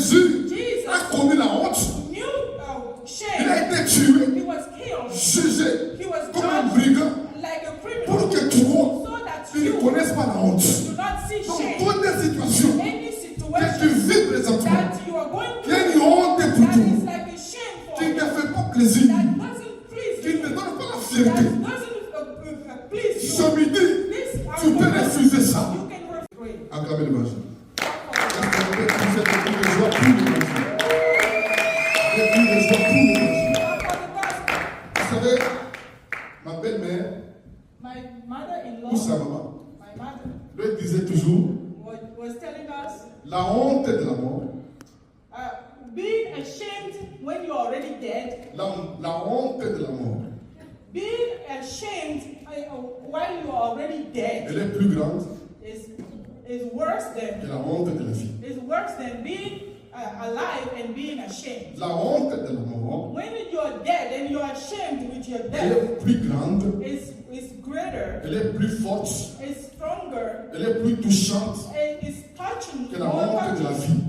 Jésus a commis la honte. Il a été tué, jugé comme un brigand pour que toi, tu ne connaisses pas la honte. Dans toutes les situations que tu vis présentement, il y a une honte pour toi qui ne te fait pas plaisir, qui ne te donne pas la fierté. Ce midi, tu peux refuser ça. Acclamez le Maître. Vous savez, ma belle-mère, ou sa maman, lui disait toujours la honte de la mort. Being ashamed when you're already dead. La honte de la mort. Being ashamed while you are already dead. Elle est plus grande. Is worse than. Que la honte de la vie. Is worse than being alive and being ashamed. La honte de la mort. When you're dead and you're ashamed with your death. Elle est plus grande. Is greater. Elle est plus forte. Is stronger. Elle est plus touchante. And is touching. Que la honte de la vie.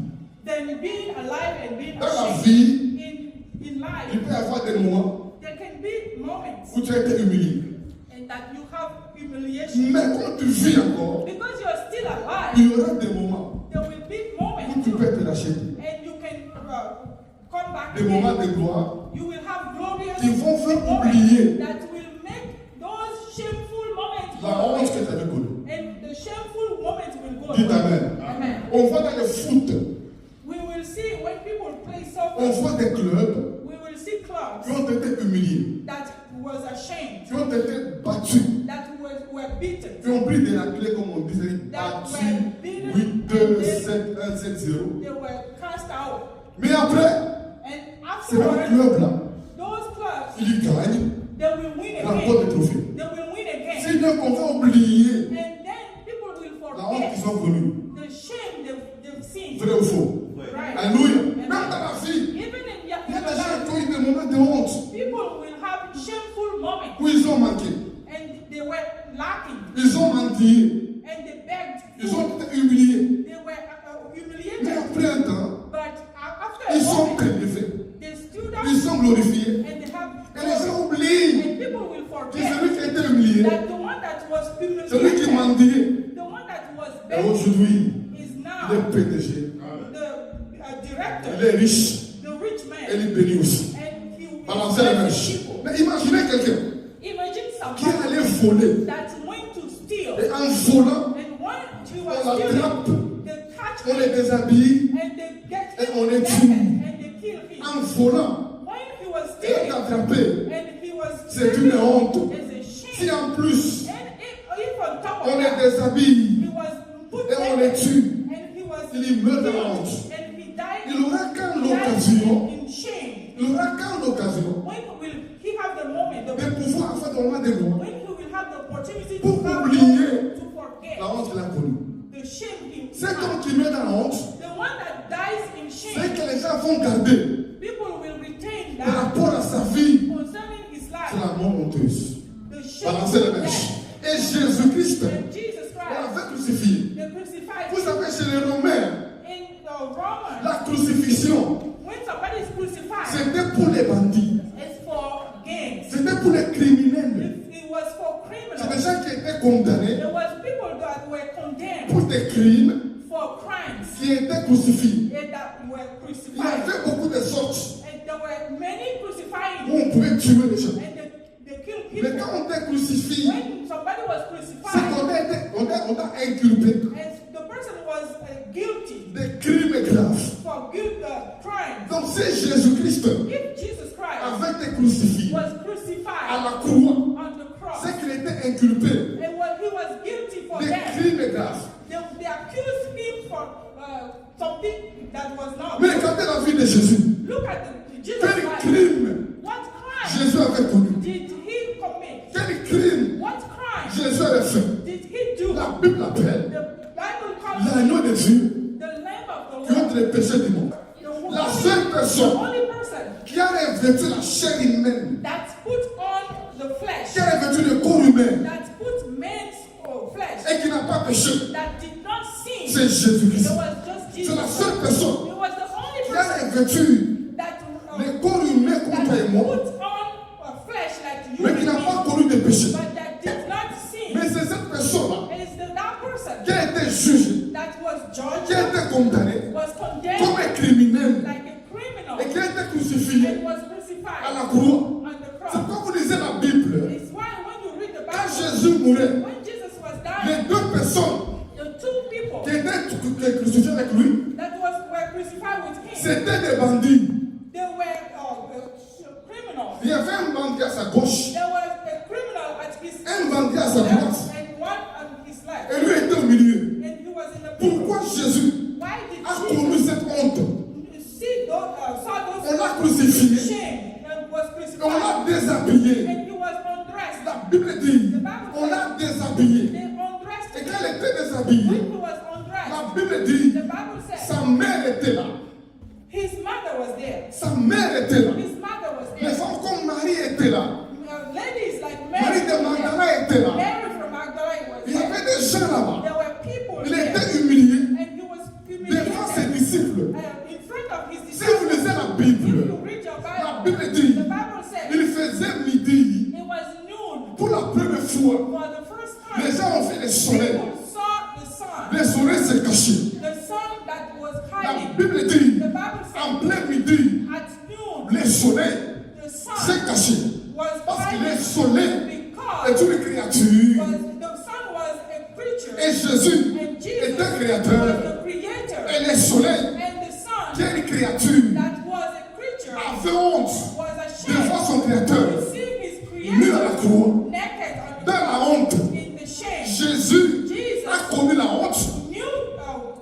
Than being alive and being dans ashamed. La vie, in life, il peut y avoir des moments there can be moments où tu as été humilié. And that you have humiliation. Mais quand tu vis encore, because you are still alive, il y aura des moments there will be moments où tu peux te lâcher. And you can come back des moments de gloire you will have glorious qui vont faire moments oublier that will make those shameful moments la honte que tu avais connue. And the shameful moments will go Dites away. Amen. Amen. On voit dans le foot. We will see when people play soccer. On voit des clubs We will see clubs qui ont été humiliés, that was ashamed, qui ont été battus, that were beaten, qui ont pris des raclés comme on disait, battus 8, 2, 7, 1, 7, 0. They were cast out. Mais après, c'est un club là. Those clubs, ils gagnent, they will win remportent again. des trophées. They will win again. C'est bien qu'on va oublier And then people will la honte forget qu'ils ont connue. the shame they've seen. Vrai ou faux? Right. Alléluia. Même dans la vie, Even in il y a your des gens life, qui ont eu des moments de honte people will have shameful moments où ils ont manqué, and they were lacking ils ont menti, and they begged. ils ont été humiliés. They were Mais humiliated. après un temps, But after ils a sont moment, prélévés, they stood up ils sont glorifiés. and they have Et les gens oublient and people will que forget celui qui a été humilié, that the one that was celui qui humiliated, mendiait, the one that was et begging aujourd'hui, is il now est PDG, the director, il est riche, the rich et man, il bénit aussi. and he will Balancez les bless mèches. people. Mais imaginez quelqu'un Imagine qui someone allait voler, that went to steal, et en volant, and when he on was l'attrape, stealing, they catch on les him, déshabille, and they get et on him les naked, tue. and they kill him. En volant, When he was et être stealing, attrapé, and he was c'est stealing, une honte. is a Si shame. en plus, And if on top of on les that, déshabille, he was put et on les naked, tue, and he was il meurt de killed, honte. and he died, Il aura quand died l'occasion, in shame. il aura quand l'occasion When will he have the moment, de pouvoir faire dans des mois when he will have the opportunity pour to have oublier to forget la honte qu'il a connue. the shame he C'est had. comme qui meurt dans la honte, The one that dies in c'est shame, que les gens vont garder people will retain par that rapport à sa vie. concerning his life. C'est la mort honteuse. The shame Balancez les of mèches. death. Et Jésus-Christ, And Jesus on Christ, l'avait crucifié. they crucified Vous him. savez, chez les Romains, In the Romans, la crucifixion, when somebody is crucified, c'était pour les bandits. it's for gains. C'était pour les criminels. It was for C'est des criminals. gens qui étaient condamnés There was people that were condemned pour des crimes for crimes qui étaient crucifiés. and that were Il y crucified. avait beaucoup de sortes And there were many où crucifying on pouvait tuer les gens. and they killed Mais people. quand on était crucifié, When somebody was c'est crucified qu'on a inculpé and the person was guilty des crimes graves. for crimes, Donc si Jésus-Christ if Jesus Christ avait été crucifié was à crucified la croix, on the cross c'est qu'il était inculpé and he was guilty for des that, crimes graves. they accused him for something that was not. Mais regardez la vie de Jésus. Look at Jesus Quel Christ. crime What crime Jésus avait connu? did he commit? Quel crime What crime Jésus avait fait? did he do? La Bible l'appelle The Bible calls l'agneau de Dieu the Lamb of qui the ôte Lord. les péchés du monde. La seule The personne only person qui a revêtu la chair humaine, that put on the flesh, qui a revêtu le corps humain that put man's flesh, et qui n'a pas péché, that did not sin, c'est Jésus-Christ. it was just C'est Jesus. la seule personne It was the only revêtu les corps humains comme toi et moi, put on a flesh like you mais qui n'a pas connu de péché. but that did not sin. Mais c'est cette personne-là It is that person qui a été jugée, that was qui judged, a été condamnée was condemned comme un criminel like a criminal, et qui a été crucifié and was à crucified la croix. on the C'est cross. quand vous lisez la Bible, It's why when you read the quand Bible, Jésus mourait, when Jesus was les dying, deux personnes the two people qui étaient crucifiées avec lui, that were crucified with him, c'était des bandits. they were criminals. Il y avait un bandit à sa gauche, There was a criminal at his un bandit à sa droite, left and one on his left, et lui était au milieu. and he was in the middle. Pourquoi Jésus Why did a connu Jesus cette honte? see those, saw On l'a those crucifié, shame and was on crucified, l'a déshabillé. and he was undressed? La Bible dit, on l'a déshabillé. They undressed Et him. quand elle était déshabillée, When he was undressed, la Bible dit, the Bible said sa mère était là. his mother was there. Sa mère était là. His mother was Les there. femmes comme Marie étaient là. Ladies like Marie Mary, de Magdala était là. Mary from Magdalene was Il y there. avait des gens là-bas. There were people Il there, était humilié and he was devant ses humiliated disciples. in front of his Si vous disciples. lisez la If Bible, you read your la Bible, Bible dit, the Bible said il faisait midi. it was noon. Pour la première fois, For the first les time, gens ont fait les soleils. people saw the sun. Les soleils se cachaient. The sun that was La hiding. Bible dit, The Bible en said plein midi, at noon, les soleils the se sun cachaient. was Parce que le hiding soleil est because une créature. the sun was a creature. Et Jésus And est Jesus un créateur. was the creator. Et le soleil, And the qui sun est une créature, that was a creature avait honte was devant son ashamed créateur. to see his Mis à la creator croix. naked on the Dans la cross honte, in the shame. Jésus Jesus a connu la honte. knew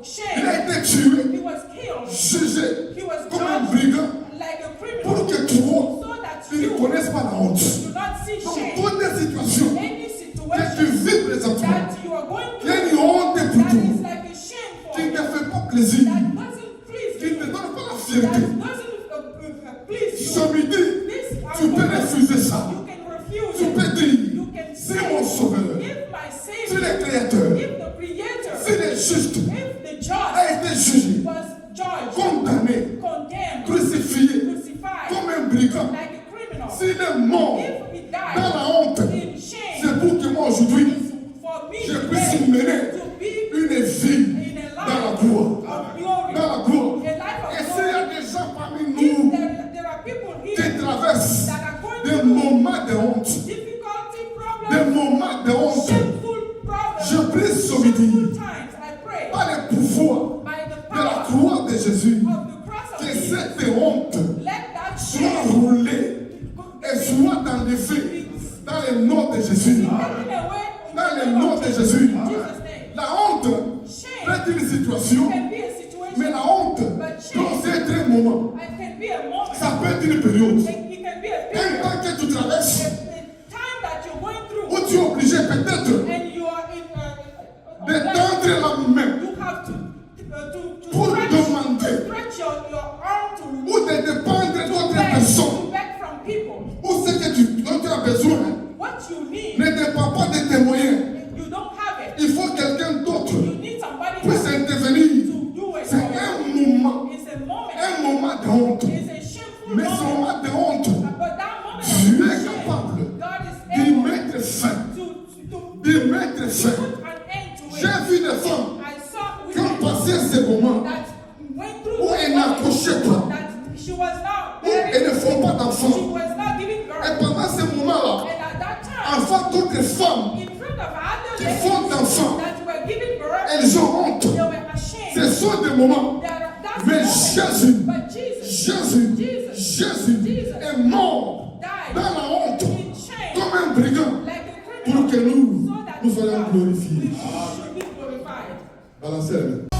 Il shame. a été tué, He was killed. jugé He was comme un judged brigand like a pour criminal que toi, so that tu ne you connaisses pas la honte. do not see Dans shame. toutes les situations Any que tu situation vis présentement, that you are going il y a through une honte pour that toi is like a shame for qui ne you, te fait pas plaisir, that doesn't please qui ne you, te donne pas la that fierté. doesn't please you. Ce midi, This tu peux refuser ça. you can refuse Tu it. peux dire, You can c'est say, mon sauveur, if my c'est Savior, le créateur, if the Creator, c'est le juste, if the just a été jugé, was judged, condamné, condemned, crucifié crucified, comme un brigand. like a criminal, S'il est mort if he dans died la honte, in shame, c'est pour que moi aujourd'hui, for me je today puisse mener to be une vie in a dans la life gloire. of glory, Dans la gloire. a life Et of s'il y a glory. des gens parmi If nous there are people qui here traversent that are going des through moments de honte, difficulty, des problems, moments de honte, shameful je problems, prie ce midi, shameful times, I pray par le pouvoir by the de la power croix de Jésus, of the cross of que Jesus, cette honte let that soit shame roulée et soit enlevée dans le nom de Jésus. be taken away in Dans the le name nom of de Jesus. Jésus. In Jesus' name. La honte Shame peut être une situation, can be a situation, mais la honte peut aussi être un moment. it can be a moment, Ça peut être une période. it can be a Un period, temps que tu traverses, a time that you're going through, où tu es obligé peut-être and you are in de tendre la main you have to pour demander stretch your arm to ou de dépendre d'autres personnes. to beg from people. Ou ce dont tu as besoin What you need, ne dépend pas de tes moyens. you don't have it. Il faut quelqu'un d'autre You need somebody puisse else intervenir. to do it C'est for un you. moment, It's a moment. un moment de honte. It's a shameful Mais ce moment. moment de honte, But that moment Dieu of est shame, capable God is d'y able mettre fin. to D'y mettre fin. put an end to it. J'ai vu des femmes I saw qui ont women passé ce moment that went through où elles n'accouchaient pas, that she was not où elles ne font pas she d'enfants. was not giving birth. Et pendant ce moment-là, And at that time, en face d'autres femmes in front of other qui ladies font d'enfants, that were giving birth, elles ont honte. they were ashamed. Ce sont des moments. That's Mais the moment. Jésus, But Jesus Jésus est mort died dans la honte in shame comme un brigand like a pour criminal que nous so that soyons glorifiés. we should be glorified. Balancez la main.